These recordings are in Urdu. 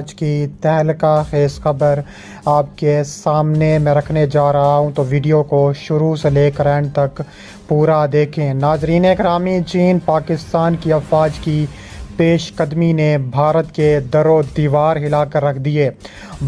آج کی تہلکہ خیز خبر آپ کے سامنے میں رکھنے جا رہا ہوں، تو ویڈیو کو شروع سے لے کر اینڈ تک پورا دیکھیں۔ ناظرین گرامی، چین پاکستان کی افواج کی پیش قدمی نے بھارت کے در و دیوار ہلا کر رکھ دیے۔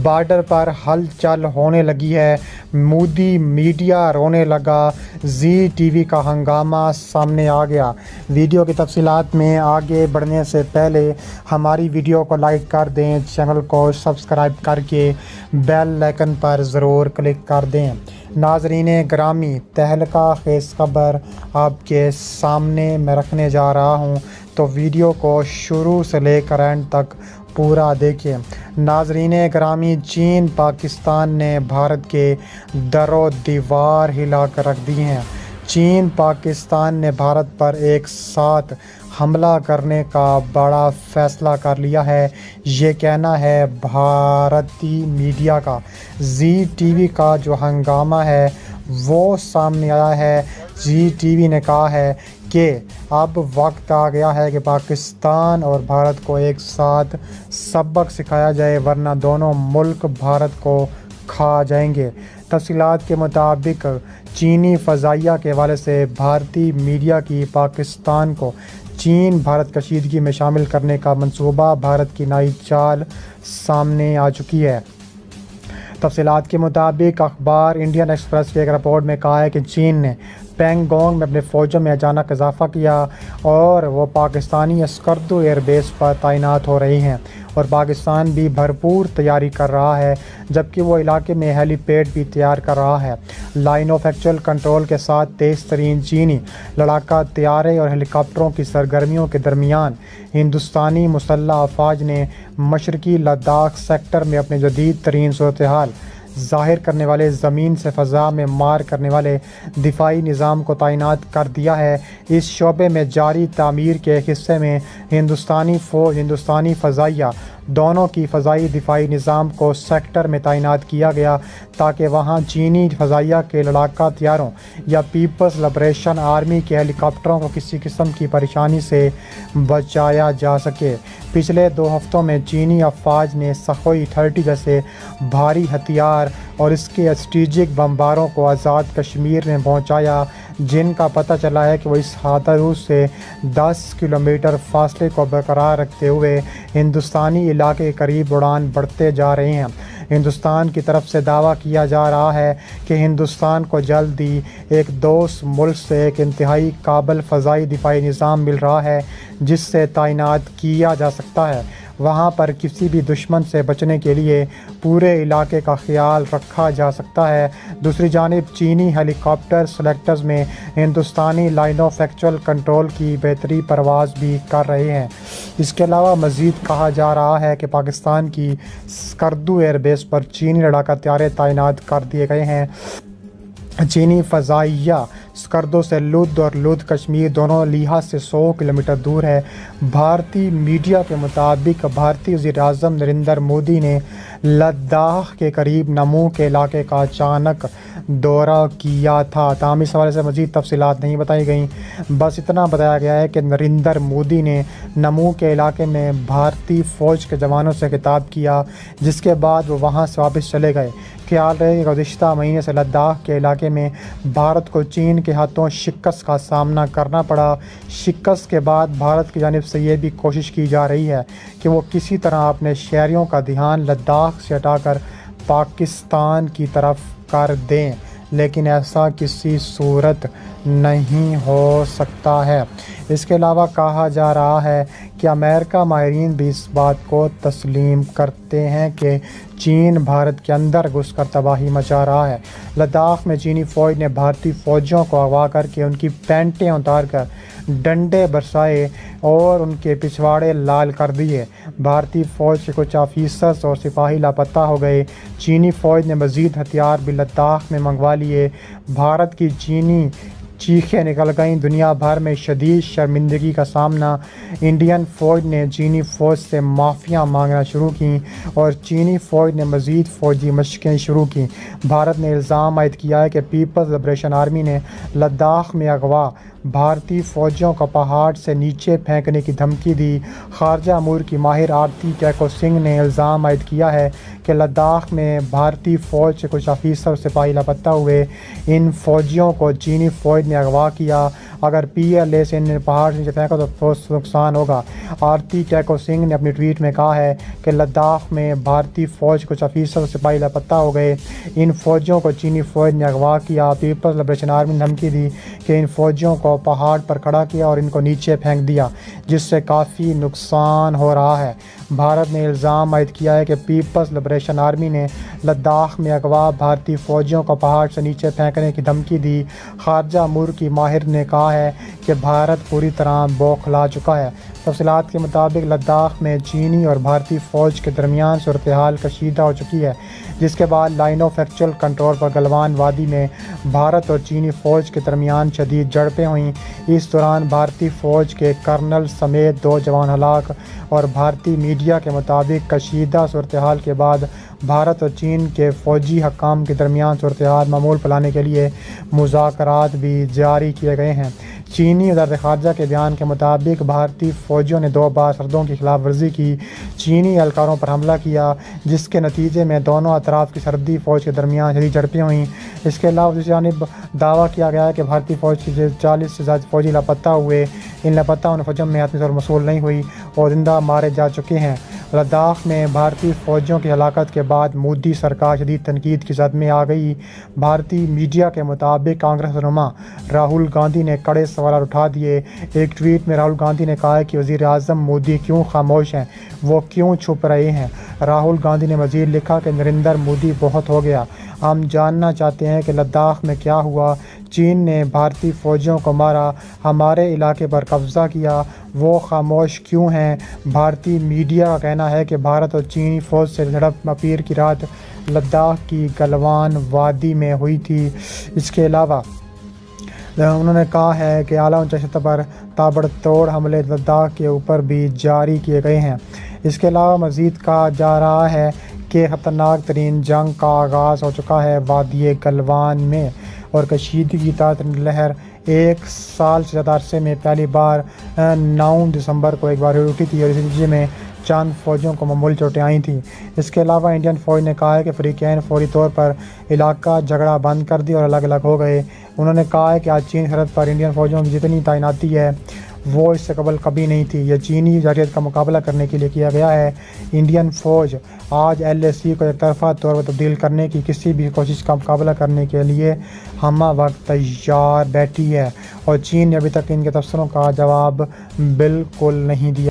بارڈر پر ہلچل ہونے لگی ہے، مودی میڈیا رونے لگا، زی ٹی وی کا ہنگامہ سامنے آ گیا۔ ویڈیو کی تفصیلات میں آگے بڑھنے سے پہلے ہماری ویڈیو کو لائک کر دیں، چینل کو سبسکرائب کر کے بیل آئیکن پر ضرور کلک کر دیں۔ ناظرین گرامی، تہلکہ خیز خبر آپ کے سامنے میں رکھنے جا رہا ہوں، تو ویڈیو کو شروع سے لے کر اینڈ تک پورا دیکھیں۔ ناظرین گرامی، چین پاکستان نے بھارت کے در و دیوار ہلا کر رکھ دی ہیں۔ چین پاکستان نے بھارت پر ایک ساتھ حملہ کرنے کا بڑا فیصلہ کر لیا ہے، یہ کہنا ہے بھارتی میڈیا کا۔ زی ٹی وی کا جو ہنگامہ ہے وہ سامنے آیا ہے۔ زی ٹی وی نے کہا ہے کہ اب وقت آ گیا ہے کہ پاکستان اور بھارت کو ایک ساتھ سبق سکھایا جائے، ورنہ دونوں ملک بھارت کو کھا جائیں گے۔ تفصیلات کے مطابق چینی فضائیہ کے حوالے سے بھارتی میڈیا کی پاکستان کو چین بھارت کشیدگی میں شامل کرنے کا منصوبہ بھارت کی نئی چال سامنے آ چکی ہے۔ تفصیلات کے مطابق اخبار انڈین ایکسپریس کی ایک رپورٹ میں کہا ہے کہ چین نے پینگونگ میں اپنے فوجوں میں اچانک اضافہ کیا اور وہ پاکستانی اسکردو ایئر بیس پر تعینات ہو رہی ہیں، اور پاکستان بھی بھرپور تیاری کر رہا ہے، جبکہ وہ علاقے میں ہیلی پیڈ بھی تیار کر رہا ہے۔ لائن آف ایکچوئل کنٹرول کے ساتھ تیز ترین چینی لڑاکا طیارے اور ہیلی کاپٹروں کی سرگرمیوں کے درمیان ہندوستانی مسلح افواج نے مشرقی لداخ سیکٹر میں اپنے جدید ترین صورتحال ظاہر کرنے والے زمین سے فضا میں مار کرنے والے دفاعی نظام کو تعینات کر دیا ہے۔ اس شعبے میں جاری تعمیر کے ایک حصے میں ہندوستانی فوج، ہندوستانی فضائیہ دونوں کی فضائی دفاعی نظام کو سیکٹر میں تعینات کیا گیا، تاکہ وہاں چینی فضائیہ کے لڑاکا طیاروں یا پیپلز لبریشن آرمی کے ہیلی کاپٹروں کو کسی قسم کی پریشانی سے بچایا جا سکے۔ پچھلے 2 ہفتوں میں چینی افواج نے سخوئی 30 جیسے بھاری ہتھیار اور اس کے اسٹریٹجک بمباروں کو آزاد کشمیر میں پہنچایا، جن کا پتہ چلا ہے کہ وہ اس حدود سے 10 کلومیٹر فاصلے کو برقرار رکھتے ہوئے ہندوستانی علاقے کے قریب اڑان بڑھتے جا رہے ہیں۔ ہندوستان کی طرف سے دعویٰ کیا جا رہا ہے کہ ہندوستان کو جلد ہی ایک دوست ملک سے ایک انتہائی قابل فضائی دفاعی نظام مل رہا ہے، جس سے تعینات کیا جا سکتا ہے۔ وہاں پر کسی بھی دشمن سے بچنے کے لیے پورے علاقے کا خیال رکھا جا سکتا ہے۔ دوسری جانب چینی ہیلی کاپٹر سلیکٹرز میں ہندوستانی لائن آف ایکچوئل کنٹرول کی بہتری پرواز بھی کر رہے ہیں۔ اس کے علاوہ مزید کہا جا رہا ہے کہ پاکستان کی اسکردو ایئر بیس پر چینی لڑاکا طیارے تعینات کر دیے گئے ہیں۔ چینی فضائیہ اسکردو سے لدھ اور لدھ کشمیر دونوں لحاظ سے 100 کلومیٹر دور ہے۔ بھارتی میڈیا کے مطابق بھارتی وزیر اعظم نریندر مودی نے لداخ کے قریب نمو کے علاقے کا اچانک دورہ کیا تھا، تاہم اس حوالے سے مزید تفصیلات نہیں بتائی گئیں۔ بس اتنا بتایا گیا ہے کہ نریندر مودی نے نمو کے علاقے میں بھارتی فوج کے جوانوں سے خطاب کیا، جس کے بعد وہ وہاں سے واپس چلے گئے۔ خیال رہے کہ گزشتہ مہینے سے لداخ کے علاقے میں بھارت کو چین کے ہاتھوں شکست کا سامنا کرنا پڑا۔ شکست کے بعد بھارت کی جانب سے یہ بھی کوشش کی جا رہی ہے کہ وہ کسی طرح اپنے شہریوں کا دھیان لداخ سے ہٹا کر پاکستان کی طرف کر دیں، لیکن ایسا کسی صورت نہیں ہو سکتا ہے۔ اس کے علاوہ کہا جا رہا ہے کہ امریکہ ماہرین بھی اس بات کو تسلیم کرتے ہیں کہ چین بھارت کے اندر گھس کر تباہی مچا رہا ہے۔ لداخ میں چینی فوج نے بھارتی فوجیوں کو اغوا کر کے ان کی پینٹیں اتار کر ڈنڈے برسائے اور ان کے پچھواڑے لال کر دیے۔ بھارتی فوج کے کچھ آفیسرز اور سپاہی لاپتہ ہو گئے۔ چینی فوج نے مزید ہتھیار بھی لداخ میں منگوا لیے۔ بھارت کی چینی چیخیں نکل گئیں۔ دنیا بھر میں شدید شرمندگی کا سامنا انڈین فوج نے چینی فوج سے معافیاں مانگنا شروع کیں اور چینی فوج نے مزید فوجی مشقیں شروع کیں۔ بھارت نے الزام عائد کیا ہے کہ پیپلز لبریشن آرمی نے لداخ میں اغوا بھارتی فوجیوں کو پہاڑ سے نیچے پھینکنے کی دھمکی دی۔ خارجہ امور کی ماہر آرتی ٹیکو سنگھ نے الزام عائد کیا ہے کہ لداخ میں بھارتی فوج سے کچھ افسر اور سپاہی لاپتہ ہوئے۔ ان فوجیوں کو چینی فوج نے اغوا کیا۔ اگر PLA سے انہیں پہاڑ سے نیچے پھینکا تو فوج کو نقصان ہوگا۔ آرتی ٹیکو سنگھ نے اپنی ٹویٹ میں کہا ہے کہ لداخ میں بھارتی فوج کچھ افسر اور سپاہی لاپتہ ہو گئے۔ ان فوجیوں کو چینی فوج نے اغوا کیا۔ پیپلز لبریشن آرمی نے دھمکی دی کہ ان فوجیوں کو پہاڑ پر کھڑا کیا اور ان کو نیچے پھینک دیا، جس سے کافی نقصان ہو رہا ہے۔ بھارت نے الزام عائد کیا ہے کہ پیپلز لبریشن آرمی نے لداخ میں اغوا بھارتی فوجیوں کو پہاڑ سے نیچے پھینکنے کی دھمکی دی۔ خارجہ امور کی ماہر نے کہا ہے کہ بھارت پوری طرح بوکھلا چکا ہے۔ تفصیلات کے مطابق لداخ میں چینی اور بھارتی فوج کے درمیان صورتحال کشیدہ ہو چکی ہے، جس کے بعد لائن آف ایکچوئل کنٹرول پر گلوان وادی میں بھارت اور چینی فوج کے درمیان شدید جھڑپیں ہوئیں۔ اس دوران بھارتی فوج کے کرنل سمیت 2 جوان ہلاک، اور بھارتی میڈیا کے مطابق کشیدہ صورتحال کے بعد بھارت اور چین کے فوجی حکام کے درمیان صورتحال معمول پر لانے کے لیے مذاکرات بھی جاری کیے گئے ہیں۔ چینی وزارت خارجہ کے بیان کے مطابق بھارتی فوجیوں نے 2 بار سرحدوں کی خلاف ورزی کی، چینی اہلکاروں پر حملہ کیا، جس کے نتیجے میں دونوں اطراف کی سرحدی فوج کے درمیان شدید جھڑپیں ہوئیں۔ اس کے علاوہ دوسری جانب دعویٰ کیا گیا ہے کہ بھارتی فوج کے 40 سے زیادہ فوجی لاپتہ ہوئے۔ ان لاپتہ ہونے فوجیوں میں حتمی طور پر موصول نہیں ہوئی اور زندہ مارے جا چکے ہیں۔ لداخ میں بھارتی فوجیوں کی ہلاکت کے بعد مودی سرکار شدید تنقید کی زد میں آ گئی۔ بھارتی میڈیا کے مطابق کانگریس رہنما راہل گاندھی نے کڑے سوالات اٹھا دیے۔ ایک ٹویٹ میں راہل گاندھی نے کہا ہے کہ وزیر اعظم مودی کیوں خاموش ہیں، وہ کیوں چھپ رہے ہیں۔ راہل گاندھی نے مزید لکھا کہ نریندر مودی بہت ہو گیا، ہم جاننا چاہتے ہیں کہ لداخ میں کیا ہوا۔ چین نے بھارتی فوجیوں کو مارا، ہمارے علاقے پر قبضہ کیا، وہ خاموش کیوں ہیں۔ بھارتی میڈیا کا کہنا ہے کہ بھارت اور چینی فوج سے جھڑپ پیر کی رات لداخ کی گلوان وادی میں ہوئی تھی۔ اس کے علاوہ انہوں نے کہا ہے کہ اعلیٰ اونچائی سطح پر تابڑ توڑ حملے لداخ کے اوپر بھی جاری کیے گئے ہیں۔ اس کے علاوہ مزید کہا جا رہا ہے کہ خطرناک ترین جنگ کا آغاز ہو چکا ہے وادی گلوان میں، اور کشیدگی ترین لہر 1 سال سے زیادہ عرصے میں پہلی بار 9 دسمبر کو ایک بار اٹھی تھی، اور اسی نتیجے میں چند فوجیوں کو معمولی چوٹیں آئی تھیں۔ اس کے علاوہ انڈین فوج نے کہا ہے کہ فریقین فوری طور پر علاقہ جھگڑا بند کر دیا اور الگ الگ ہو گئے۔ انہوں نے کہا ہے کہ آج چین سرحد پر انڈین فوجیوں کی جتنی تعیناتی ہے وہ اس سے قبل کبھی نہیں تھی۔ یہ چینی جارحیت کا مقابلہ کرنے کے لیے کیا گیا ہے۔ انڈین فوج آج LAC کو ایک طرفہ طور پر تبدیل کرنے کی کسی بھی کوشش کا مقابلہ کرنے کے لیے ہمہ وقت تیار بیٹھی ہے، اور چین نے ابھی تک ان کے تبصروں کا جواب بالکل نہیں دیا۔